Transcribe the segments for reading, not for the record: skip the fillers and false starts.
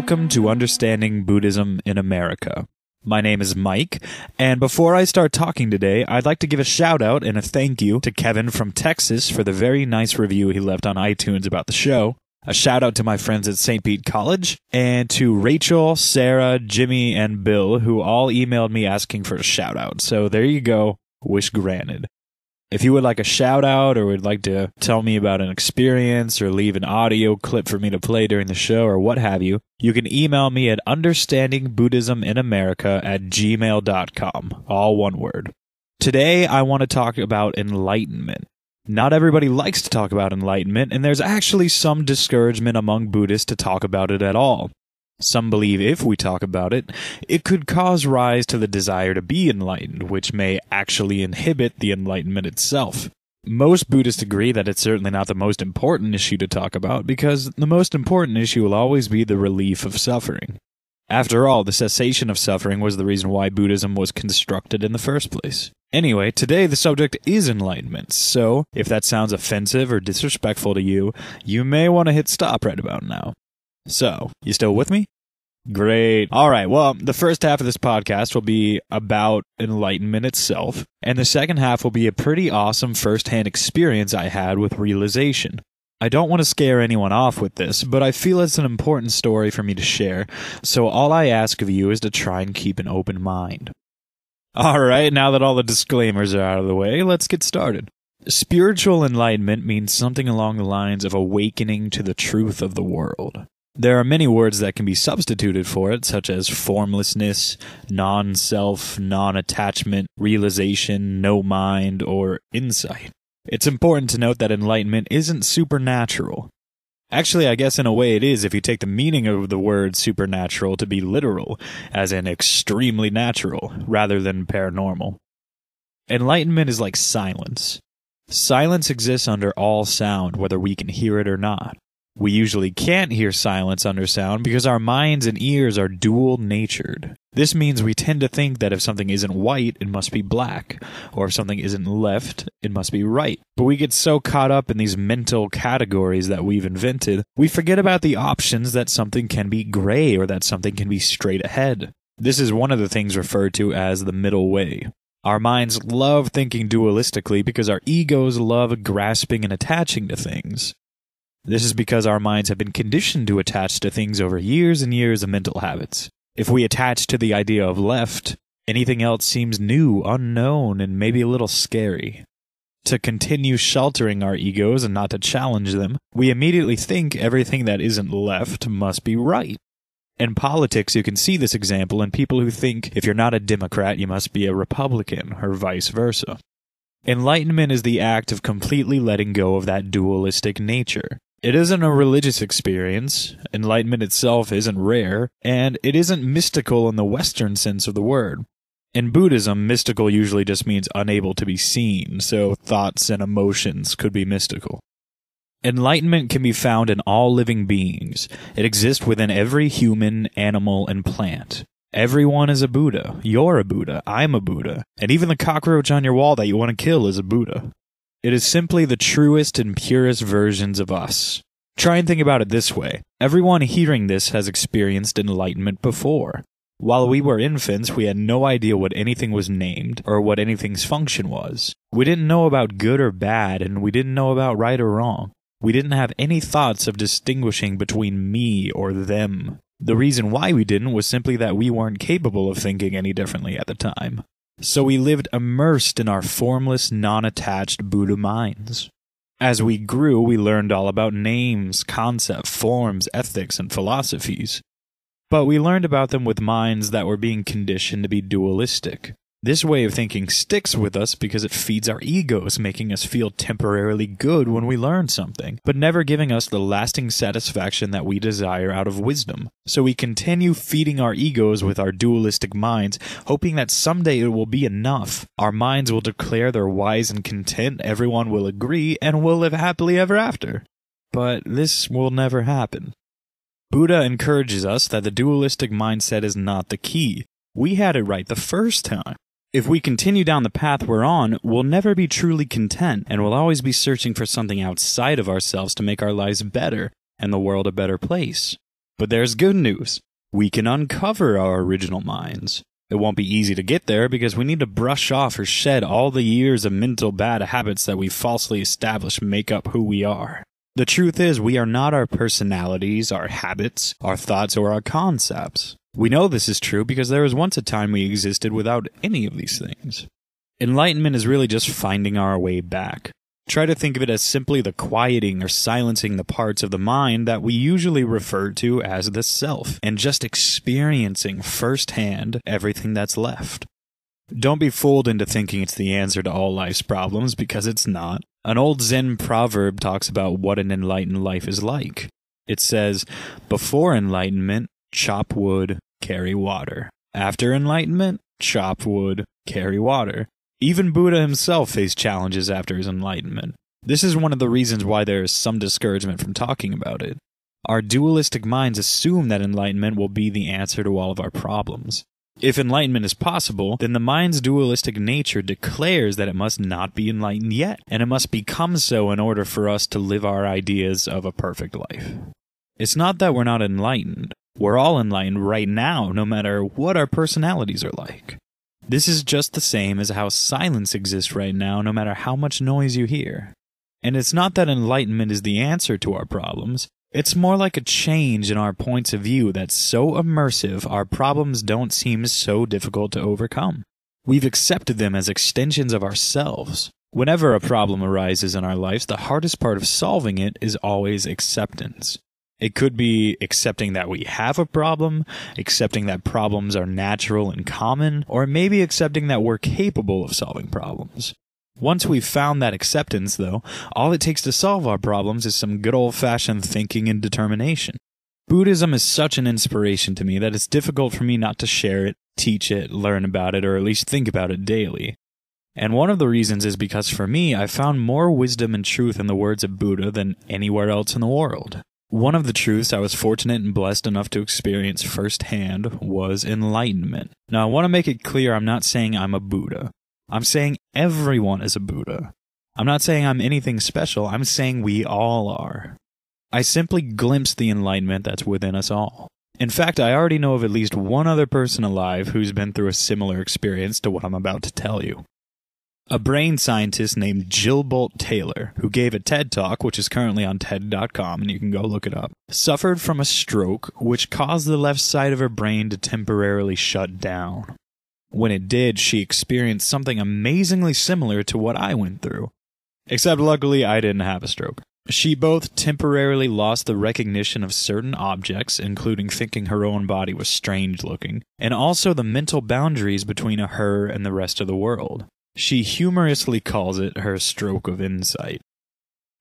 Welcome to Understanding Buddhism in America. My name is Mike, and before I start talking today, I'd like to give a shout out and a thank you to Kevin from Texas for the very nice review he left on iTunes about the show. A shout out to my friends at St. Pete College, and to Rachel, Sarah, Jimmy, and Bill, who all emailed me asking for a shout out. So there you go, wish granted. If you would like a shout out or would like to tell me about an experience or leave an audio clip for me to play during the show or what have you, you can email me at understandingbuddhisminamerica@gmail.com, all one word. Today, I want to talk about enlightenment. Not everybody likes to talk about enlightenment, and there's actually some discouragement among Buddhists to talk about it at all. Some believe if we talk about it, it could cause rise to the desire to be enlightened, which may actually inhibit the enlightenment itself. Most Buddhists agree that it's certainly not the most important issue to talk about, because the most important issue will always be the relief of suffering. After all, the cessation of suffering was the reason why Buddhism was constructed in the first place. Anyway, today the subject is enlightenment, so if that sounds offensive or disrespectful to you, you may want to hit stop right about now. So, you still with me? Great. Alright, well, the first half of this podcast will be about enlightenment itself, and the second half will be a pretty awesome first-hand experience I had with realization. I don't want to scare anyone off with this, but I feel it's an important story for me to share, so all I ask of you is to try and keep an open mind. Alright, now that all the disclaimers are out of the way, let's get started. Spiritual enlightenment means something along the lines of awakening to the truth of the world. There are many words that can be substituted for it, such as formlessness, non-self, non-attachment, realization, no mind, or insight. It's important to note that enlightenment isn't supernatural. Actually, I guess in a way it is if you take the meaning of the word supernatural to be literal, as in extremely natural, rather than paranormal. Enlightenment is like silence. Silence exists under all sound, whether we can hear it or not. We usually can't hear silence under sound because our minds and ears are dual-natured. This means we tend to think that if something isn't white, it must be black, or if something isn't left, it must be right. But we get so caught up in these mental categories that we've invented, we forget about the options that something can be gray or that something can be straight ahead. This is one of the things referred to as the middle way. Our minds love thinking dualistically because our egos love grasping and attaching to things. This is because our minds have been conditioned to attach to things over years and years of mental habits. If we attach to the idea of left, anything else seems new, unknown, and maybe a little scary. To continue sheltering our egos and not to challenge them, we immediately think everything that isn't left must be right. In politics, you can see this example in people who think if you're not a Democrat, you must be a Republican, or vice versa. Enlightenment is the act of completely letting go of that dualistic nature. It isn't a religious experience, enlightenment itself isn't rare, and it isn't mystical in the Western sense of the word. In Buddhism, mystical usually just means unable to be seen, so thoughts and emotions could be mystical. Enlightenment can be found in all living beings. It exists within every human, animal, and plant. Everyone is a Buddha. You're a Buddha. I'm a Buddha. And even the cockroach on your wall that you want to kill is a Buddha. It is simply the truest and purest versions of us. Try and think about it this way. Everyone hearing this has experienced enlightenment before. While we were infants, we had no idea what anything was named or what anything's function was. We didn't know about good or bad, and we didn't know about right or wrong. We didn't have any thoughts of distinguishing between me or them. The reason why we didn't was simply that we weren't capable of thinking any differently at the time. So we lived immersed in our formless, non-attached Buddha minds. As we grew, we learned all about names, concepts, forms, ethics, and philosophies. But we learned about them with minds that were being conditioned to be dualistic. This way of thinking sticks with us because it feeds our egos, making us feel temporarily good when we learn something, but never giving us the lasting satisfaction that we desire out of wisdom. So we continue feeding our egos with our dualistic minds, hoping that someday it will be enough. Our minds will declare they're wise and content, everyone will agree, and we'll live happily ever after. But this will never happen. Buddha encourages us that the dualistic mindset is not the key. We had it right the first time. If we continue down the path we're on, we'll never be truly content, and we'll always be searching for something outside of ourselves to make our lives better and the world a better place. But there's good news. We can uncover our original minds. It won't be easy to get there because we need to brush off or shed all the years of mental bad habits that we falsely established make up who we are. The truth is, we are not our personalities, our habits, our thoughts, or our concepts. We know this is true because there was once a time we existed without any of these things. Enlightenment is really just finding our way back. Try to think of it as simply the quieting or silencing the parts of the mind that we usually refer to as the self, and just experiencing firsthand everything that's left. Don't be fooled into thinking it's the answer to all life's problems, because it's not. An old Zen proverb talks about what an enlightened life is like. It says, before enlightenment, chop wood, carry water. After enlightenment, chop wood, carry water. Even Buddha himself faced challenges after his enlightenment. This is one of the reasons why there is some discouragement from talking about it. Our dualistic minds assume that enlightenment will be the answer to all of our problems. If enlightenment is possible, then the mind's dualistic nature declares that it must not be enlightened yet, and it must become so in order for us to live our ideas of a perfect life. It's not that we're not enlightened. We're all enlightened right now, no matter what our personalities are like. This is just the same as how silence exists right now, no matter how much noise you hear. And it's not that enlightenment is the answer to our problems. It's more like a change in our points of view that's so immersive our problems don't seem so difficult to overcome. We've accepted them as extensions of ourselves. Whenever a problem arises in our lives, the hardest part of solving it is always acceptance. It could be accepting that we have a problem, accepting that problems are natural and common, or maybe accepting that we're capable of solving problems. Once we've found that acceptance, though, all it takes to solve our problems is some good old-fashioned thinking and determination. Buddhism is such an inspiration to me that it's difficult for me not to share it, teach it, learn about it, or at least think about it daily. And one of the reasons is because for me, I found more wisdom and truth in the words of Buddha than anywhere else in the world. One of the truths I was fortunate and blessed enough to experience firsthand was enlightenment. Now, I want to make it clear I'm not saying I'm a Buddha. I'm saying everyone is a Buddha. I'm not saying I'm anything special. I'm saying we all are. I simply glimpsed the enlightenment that's within us all. In fact, I already know of at least one other person alive who's been through a similar experience to what I'm about to tell you. A brain scientist named Jill Bolt Taylor, who gave a TED Talk, which is currently on TED.com, and you can go look it up, suffered from a stroke which caused the left side of her brain to temporarily shut down. When it did, she experienced something amazingly similar to what I went through. Except luckily, I didn't have a stroke. She both temporarily lost the recognition of certain objects, including thinking her own body was strange looking, and also the mental boundaries between her and the rest of the world. She humorously calls it her stroke of insight.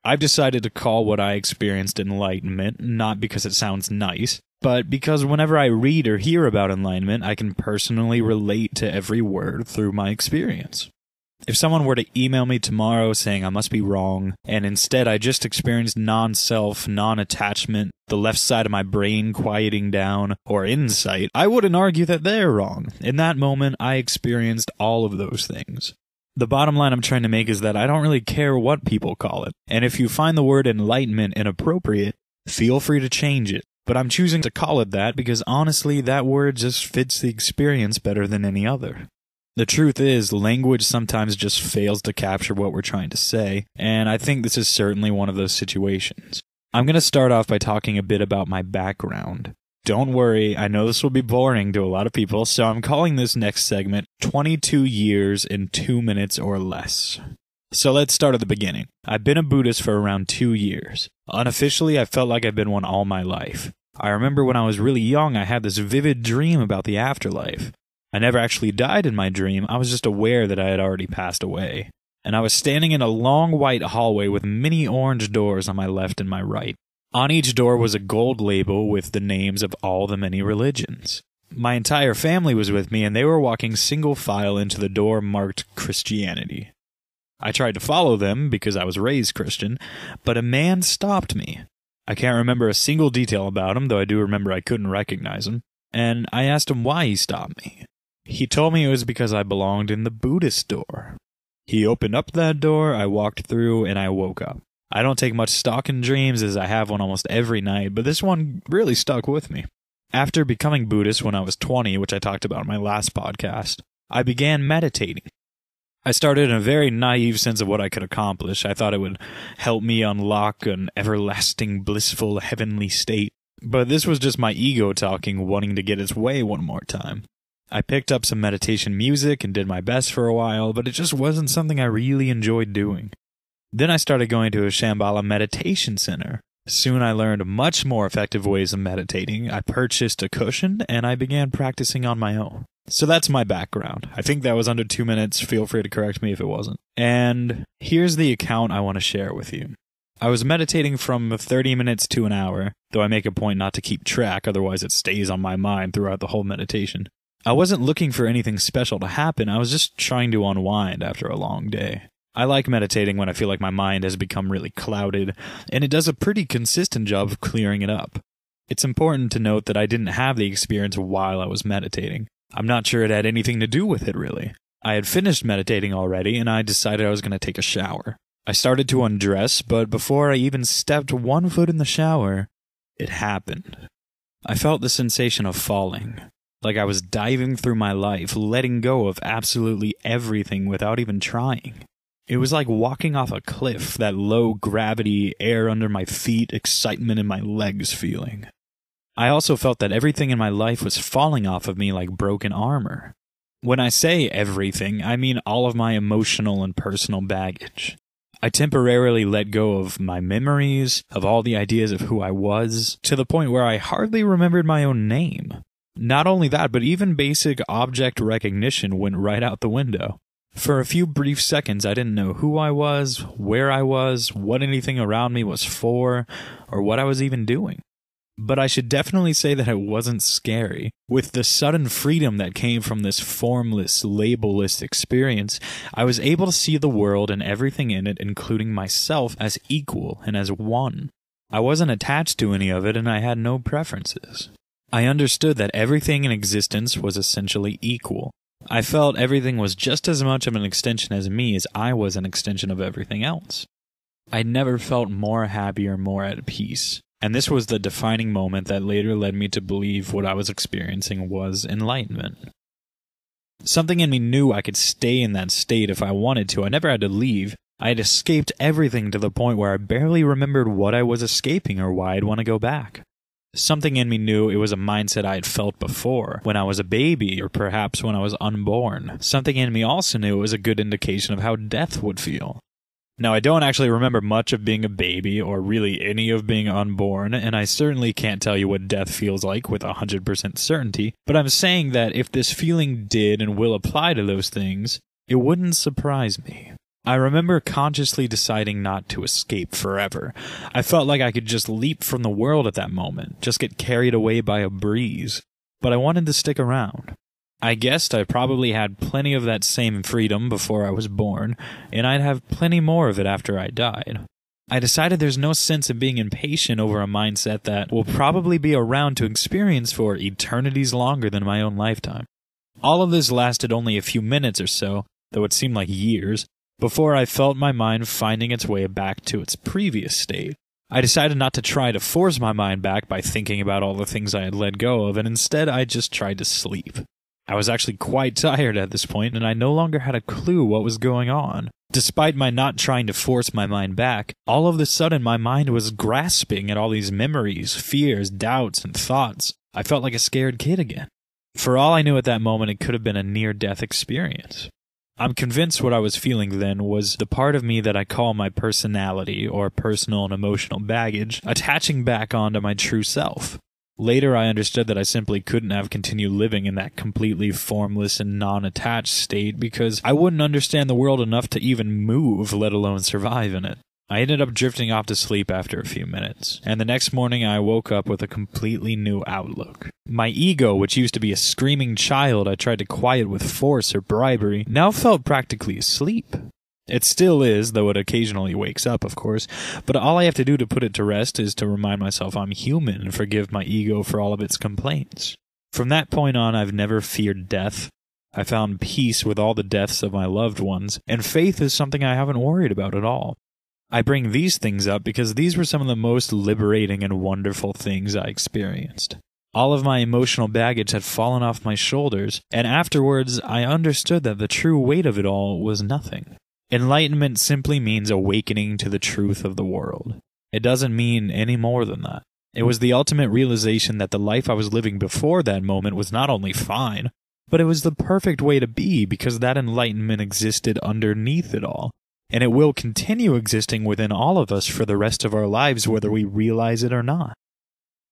I've decided to call what I experienced enlightenment, not because it sounds nice, but because whenever I read or hear about enlightenment, I can personally relate to every word through my experience. If someone were to email me tomorrow saying I must be wrong, and instead I just experienced non-self, non-attachment, the left side of my brain quieting down, or insight, I wouldn't argue that they're wrong. In that moment, I experienced all of those things. The bottom line I'm trying to make is that I don't really care what people call it, and if you find the word enlightenment inappropriate, feel free to change it. But I'm choosing to call it that because honestly, that word just fits the experience better than any other. The truth is, language sometimes just fails to capture what we're trying to say, and I think this is certainly one of those situations. I'm going to start off by talking a bit about my background. Don't worry, I know this will be boring to a lot of people, so I'm calling this next segment 22 years in 2 minutes or less. So let's start at the beginning. I've been a Buddhist for around 2 years. Unofficially, I felt like I've been one all my life. I remember when I was really young, I had this vivid dream about the afterlife. I never actually died in my dream, I was just aware that I had already passed away. And I was standing in a long white hallway with many orange doors on my left and my right. On each door was a gold label with the names of all the many religions. My entire family was with me, and they were walking single file into the door marked Christianity. I tried to follow them because I was raised Christian, but a man stopped me. I can't remember a single detail about him, though I do remember I couldn't recognize him, and I asked him why he stopped me. He told me it was because I belonged in the Buddhist door. He opened up that door, I walked through, and I woke up. I don't take much stock in dreams as I have one almost every night, but this one really stuck with me. After becoming Buddhist when I was 20, which I talked about in my last podcast, I began meditating. I started in a very naive sense of what I could accomplish. I thought it would help me unlock an everlasting, blissful, heavenly state. But this was just my ego talking, wanting to get its way one more time. I picked up some meditation music and did my best for a while, but it just wasn't something I really enjoyed doing. Then I started going to a Shambhala meditation center. Soon I learned much more effective ways of meditating. I purchased a cushion, and I began practicing on my own. So that's my background. I think that was under 2 minutes. Feel free to correct me if it wasn't. And here's the account I want to share with you. I was meditating from 30 minutes to an hour, though I make a point not to keep track, otherwise it stays on my mind throughout the whole meditation. I wasn't looking for anything special to happen, I was just trying to unwind after a long day. I like meditating when I feel like my mind has become really clouded, and it does a pretty consistent job of clearing it up. It's important to note that I didn't have the experience while I was meditating. I'm not sure it had anything to do with it, really. I had finished meditating already, and I decided I was going to take a shower. I started to undress, but before I even stepped one foot in the shower, it happened. I felt the sensation of falling, like I was diving through my life, letting go of absolutely everything without even trying. It was like walking off a cliff, that low gravity, air under my feet, excitement in my legs feeling. I also felt that everything in my life was falling off of me like broken armor. When I say everything, I mean all of my emotional and personal baggage. I temporarily let go of my memories, of all the ideas of who I was, to the point where I hardly remembered my own name. Not only that, but even basic object recognition went right out the window. For a few brief seconds, I didn't know who I was, where I was, what anything around me was for, or what I was even doing. But I should definitely say that it wasn't scary. With the sudden freedom that came from this formless, labelless experience, I was able to see the world and everything in it, including myself, as equal and as one. I wasn't attached to any of it, and I had no preferences. I understood that everything in existence was essentially equal. I felt everything was just as much of an extension as me as I was an extension of everything else. I never felt more happy or more at peace. And this was the defining moment that later led me to believe what I was experiencing was enlightenment. Something in me knew I could stay in that state if I wanted to. I never had to leave. I had escaped everything to the point where I barely remembered what I was escaping or why I'd want to go back. Something in me knew it was a mindset I had felt before, when I was a baby or perhaps when I was unborn. Something in me also knew it was a good indication of how death would feel. Now, I don't actually remember much of being a baby or really any of being unborn, and I certainly can't tell you what death feels like with 100% certainty, but I'm saying that if this feeling did and will apply to those things, it wouldn't surprise me. I remember consciously deciding not to escape forever. I felt like I could just leap from the world at that moment, just get carried away by a breeze, but I wanted to stick around. I guessed I probably had plenty of that same freedom before I was born, and I'd have plenty more of it after I died. I decided there's no sense in being impatient over a mindset that will probably be around to experience for eternities longer than my own lifetime. All of this lasted only a few minutes or so, though it seemed like years, before I felt my mind finding its way back to its previous state. I decided not to try to force my mind back by thinking about all the things I had let go of, and instead I just tried to sleep. I was actually quite tired at this point, and I no longer had a clue what was going on. Despite my not trying to force my mind back, all of a sudden my mind was grasping at all these memories, fears, doubts, and thoughts. I felt like a scared kid again. For all I knew at that moment, it could have been a near-death experience. I'm convinced what I was feeling then was the part of me that I call my personality, or personal and emotional baggage, attaching back onto my true self. Later, I understood that I simply couldn't have continued living in that completely formless and non-attached state because I wouldn't understand the world enough to even move, let alone survive in it. I ended up drifting off to sleep after a few minutes, and the next morning I woke up with a completely new outlook. My ego, which used to be a screaming child I tried to quiet with force or bribery, now felt practically asleep. It still is, though it occasionally wakes up, of course, but all I have to do to put it to rest is to remind myself I'm human and forgive my ego for all of its complaints. From that point on, I've never feared death. I found peace with all the deaths of my loved ones, and faith is something I haven't worried about at all. I bring these things up because these were some of the most liberating and wonderful things I experienced. All of my emotional baggage had fallen off my shoulders, and afterwards I understood that the true weight of it all was nothing. Enlightenment simply means awakening to the truth of the world. It doesn't mean any more than that. It was the ultimate realization that the life I was living before that moment was not only fine, but it was the perfect way to be because that enlightenment existed underneath it all, and it will continue existing within all of us for the rest of our lives whether we realize it or not.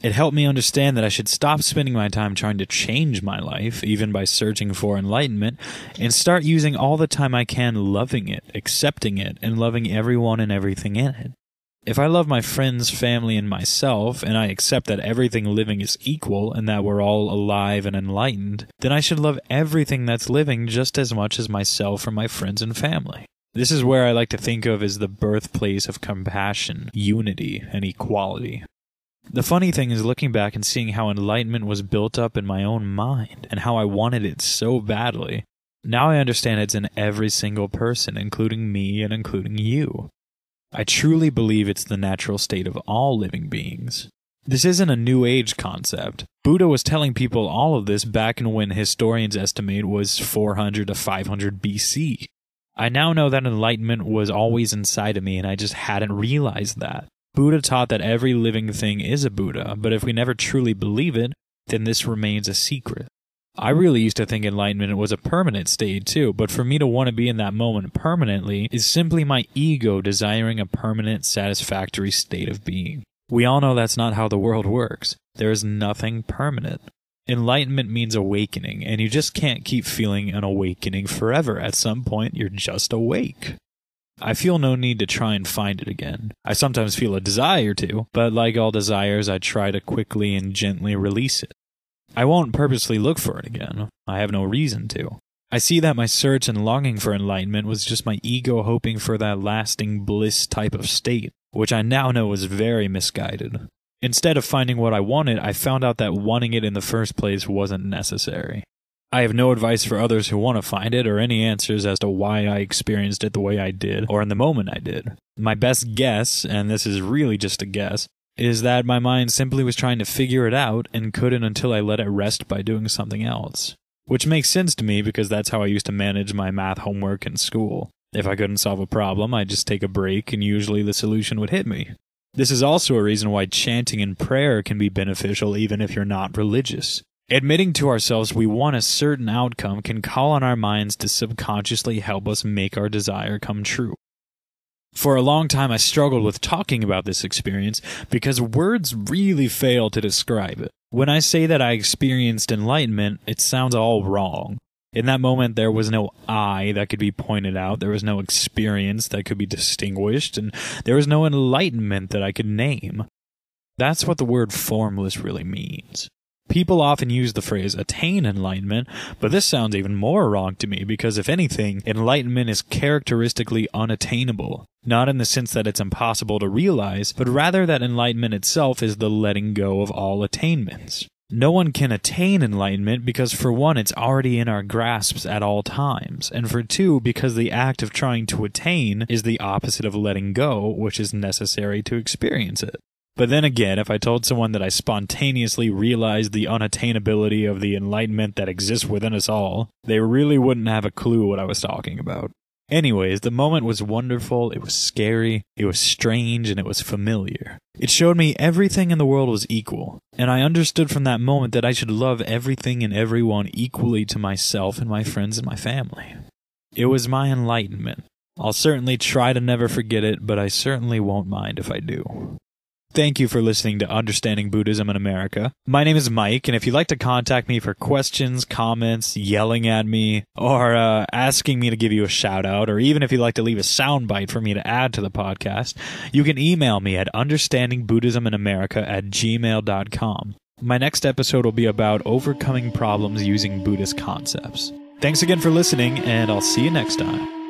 It helped me understand that I should stop spending my time trying to change my life, even by searching for enlightenment, and start using all the time I can loving it, accepting it, and loving everyone and everything in it. If I love my friends, family, and myself, and I accept that everything living is equal and that we're all alive and enlightened, then I should love everything that's living just as much as myself or my friends and family. This is where I like to think of as the birthplace of compassion, unity, and equality. The funny thing is looking back and seeing how enlightenment was built up in my own mind and how I wanted it so badly. Now I understand it's in every single person, including me and including you. I truly believe it's the natural state of all living beings. This isn't a New Age concept. Buddha was telling people all of this back in when historians estimate was 400 to 500 BC. I now know that enlightenment was always inside of me and I just hadn't realized that. Buddha taught that every living thing is a Buddha, but if we never truly believe it, then this remains a secret. I really used to think enlightenment was a permanent state too, but for me to want to be in that moment permanently is simply my ego desiring a permanent, satisfactory state of being. We all know that's not how the world works. There is nothing permanent. Enlightenment means awakening, and you just can't keep feeling an awakening forever. At some point, you're just awake. I feel no need to try and find it again. I sometimes feel a desire to, but like all desires, I try to quickly and gently release it. I won't purposely look for it again. I have no reason to. I see that my search and longing for enlightenment was just my ego hoping for that lasting bliss type of state, which I now know is very misguided. Instead of finding what I wanted, I found out that wanting it in the first place wasn't necessary. I have no advice for others who want to find it or any answers as to why I experienced it the way I did or in the moment I did. My best guess, and this is really just a guess, is that my mind simply was trying to figure it out and couldn't until I let it rest by doing something else. Which makes sense to me because that's how I used to manage my math homework in school. If I couldn't solve a problem, I'd just take a break and usually the solution would hit me. This is also a reason why chanting and prayer can be beneficial even if you're not religious. Admitting to ourselves we want a certain outcome can call on our minds to subconsciously help us make our desire come true. For a long time I struggled with talking about this experience because words really fail to describe it. When I say that I experienced enlightenment, it sounds all wrong. In that moment there was no I that could be pointed out, there was no experience that could be distinguished, and there was no enlightenment that I could name. That's what the word formless really means. People often use the phrase attain enlightenment, but this sounds even more wrong to me because if anything, enlightenment is characteristically unattainable. Not in the sense that it's impossible to realize, but rather that enlightenment itself is the letting go of all attainments. No one can attain enlightenment because for one, it's already in our grasps at all times, and for two, because the act of trying to attain is the opposite of letting go, which is necessary to experience it. But then again, if I told someone that I spontaneously realized the unattainability of the enlightenment that exists within us all, they really wouldn't have a clue what I was talking about. Anyways, the moment was wonderful, it was scary, it was strange, and it was familiar. It showed me everything in the world was equal, and I understood from that moment that I should love everything and everyone equally to myself and my friends and my family. It was my enlightenment. I'll certainly try to never forget it, but I certainly won't mind if I do. Thank you for listening to Understanding Buddhism in America. My name is Mike, and if you'd like to contact me for questions, comments, yelling at me, or asking me to give you a shout-out, or even if you'd like to leave a soundbite for me to add to the podcast, you can email me at understandingbuddhisminamerika@gmail.com. My next episode will be about overcoming problems using Buddhist concepts. Thanks again for listening, and I'll see you next time.